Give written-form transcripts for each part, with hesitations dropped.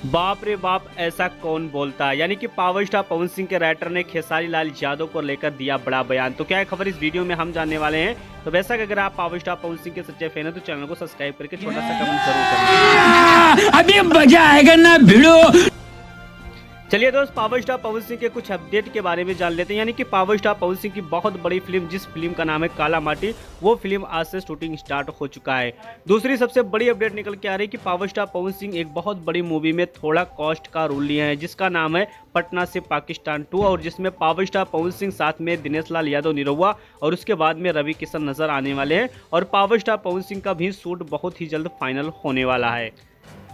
बाप रे बाप, ऐसा कौन बोलता है। यानी कि पावर स्टार पवन सिंह के राइटर ने खेसारी लाल यादव को लेकर दिया बड़ा बयान। तो क्या है खबर, इस वीडियो में हम जानने वाले हैं। तो वैसा कि अगर आप पावर स्टार पवन सिंह के सच्चे फैन हैं तो चैनल को सब्सक्राइब करके छोटा सा कमेंट जरूर करें। अभी मजा आएगा ना भिड़ो। चलिए दोस्त, पावर स्टार पवन सिंह के कुछ अपडेट के बारे में जान लेते हैं। यानी कि पावर स्टार पवन सिंह की बहुत बड़ी फिल्म, जिस फिल्म का नाम है काला माटी, वो फिल्म आज से शूटिंग स्टार्ट हो चुका है। दूसरी सबसे बड़ी अपडेट निकल के आ रही है कि पावर स्टार पवन सिंह एक बहुत बड़ी मूवी में थोड़ा कॉस्ट का रोल लिया है, जिसका नाम है पटना से पाकिस्तान 2, और जिसमें पावर स्टार पवन सिंह साथ में दिनेश लाल यादव निरहुआ और उसके बाद में रवि किशन नजर आने वाले हैं। और पावर स्टार पवन सिंह का भी शूट बहुत ही जल्द फाइनल होने वाला है।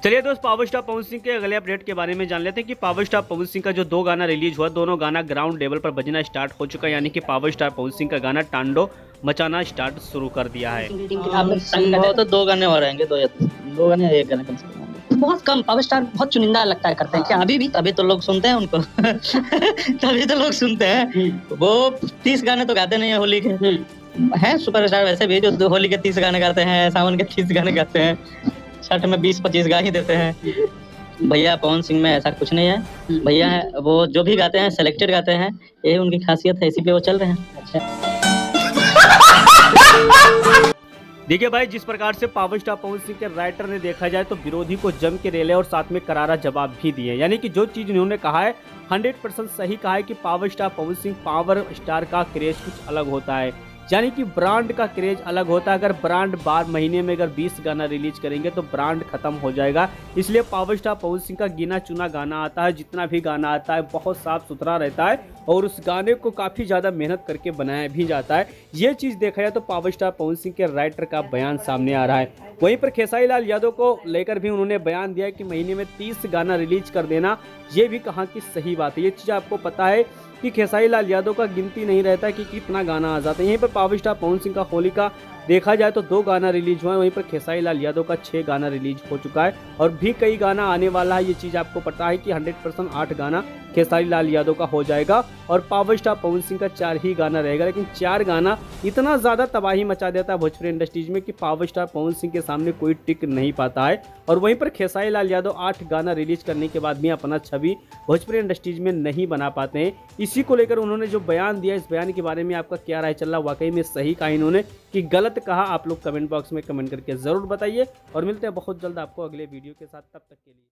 चलिए दोस्त, पावर स्टार पवन सिंह के अगले अपडेट के बारे में जान लेते हैं कि पावर स्टार पवन सिंह का जो 2 गाना रिलीज हुआ, दोनों गाना ग्राउंड लेवल पर बजना स्टार्ट हो चुका है। यानी कि पावर स्टार पवन सिंह का गाना टांडो मचाना स्टार्ट शुरू कर दिया है। तो 2 गाने और रहेंगे, 2 गाने या 1 गाने कम से कम। बहुत कम, पावर स्टार बहुत चुनिंदा लगता है करते हैं क्या अभी भी? तभी तो लोग सुनते हैं उनको। तभी तो लोग सुनते हैं। वो 30 गाने तो गाते नहीं है होली के। है सुपरस्टार वैसे भी जो होली के 30 गाने गाते हैं, सावन के 30 गाने गाते हैं, छठ में 20-25 गा ही देते हैं। भैया पवन सिंह में ऐसा कुछ नहीं है। भैया है वो जो भी गाते हैं सेलेक्टेड गाते हैं, यही उनकी खासियत है, इसी पे वो चल रहे हैं। अच्छा देखिए भाई, जिस प्रकार से पावर स्टार पवन सिंह के राइटर ने देखा जाए तो विरोधी को जम के रेले और साथ में करारा जवाब भी दिए। यानी कि जो चीज उन्होंने कहा है 100% सही कहा है कि power star Pawan Singh, power star का क्रेज कुछ अलग होता है। यानी कि ब्रांड का क्रेज अलग होता है। अगर ब्रांड 12 महीने में अगर 20 गाना रिलीज करेंगे तो ब्रांड खत्म हो जाएगा। इसलिए पावर स्टार पवन सिंह का गिना चुना गाना आता है, जितना भी गाना आता है बहुत साफ सुथरा रहता है और उस गाने को काफ़ी ज़्यादा मेहनत करके बनाया भी जाता है। ये चीज़ देखा जाए तो पावर स्टार पवन सिंह के राइटर का बयान सामने आ रहा है। वहीं पर खेसारी लाल यादव को लेकर भी उन्होंने बयान दिया कि महीने में 30 गाना रिलीज कर देना, ये भी कहा कि सही बात है। ये चीज़ आपको पता है कि खेसारी लाल यादव का गिनती नहीं रहता कि कितना गाना आ जाता है। यहीं पर पावर स्टार पवन सिंह का होली का देखा जाए तो 2 गाना रिलीज हुआ है, वहीं पर खेसारी लाल यादव का 6 गाना रिलीज हो चुका है और भी कई गाना आने वाला है। ये चीज़ आपको पता है कि 100% 8 गाना खेसारी लाल यादव का हो जाएगा और पावर स्टार पवन सिंह का 4 ही गाना रहेगा। लेकिन 4 गाना इतना ज़्यादा तबाही मचा देता है भोजपुरी इंडस्ट्रीज में कि पावर स्टार पवन सिंह के सामने कोई टिक नहीं पाता है। और वहीं पर खेसारी लाल यादव 8 गाना रिलीज करने के बाद भी अपना छवि भोजपुरी इंडस्ट्रीज में नहीं बना पाते हैं। इसी को लेकर उन्होंने जो बयान दिया, इस बयान के बारे में आपका क्या राय चल रहा, वाकई में सही कहा इन्होंने कि गलत कहा? आप लोग कमेंट बॉक्स में कमेंट करके ज़रूर बताइए और मिलते हैं बहुत जल्द आपको अगले वीडियो के साथ। तब तक के लिए।